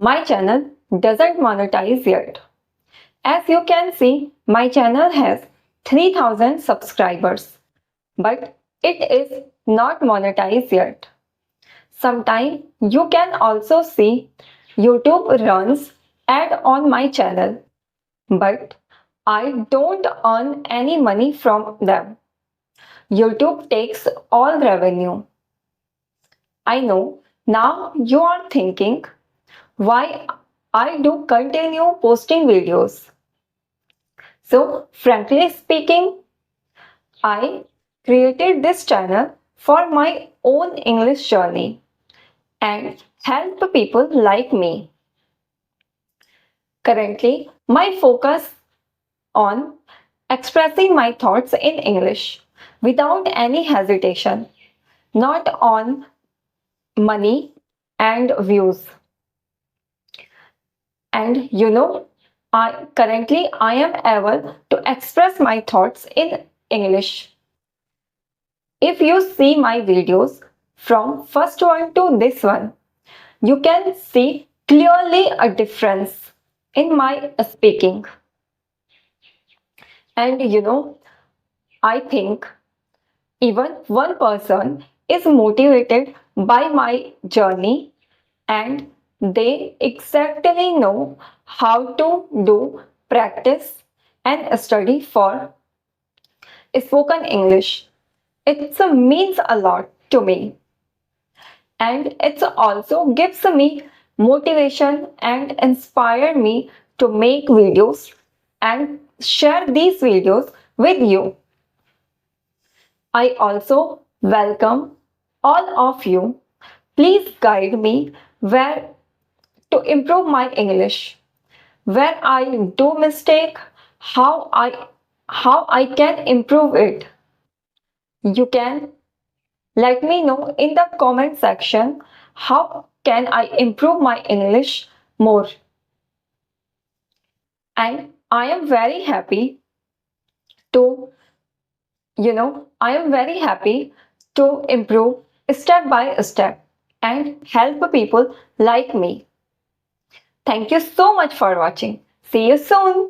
My channel doesn't monetize yet. As you can see, my channel has 3000 subscribers, but it is not monetized yet. Sometime you can also see YouTube runs ad on my channel, but I don't earn any money from them. YouTube takes all revenue. I know now you are thinking why I do continue posting videos. So, frankly speaking, I created this channel for my own English journey and help people like me. Currently, my focus on expressing my thoughts in English without any hesitation, not on money and views. And I am able to express my thoughts in English. If you see my videos from first one to this one, you can see clearly a difference in my speaking. And I think even one person is motivated by my journey and they exactly know how to do practice and study for spoken English. It means a lot to me and it also gives me motivation and inspire me to make videos and share these videos with you. I also welcome all of you. Please guide me where to improve my English, where I do mistake, how I can improve it. You can let me know in the comment section how can I improve my English more. And I am very happy to I am very happy to improve step by step and help people like me. Thank you so much for watching. See you soon.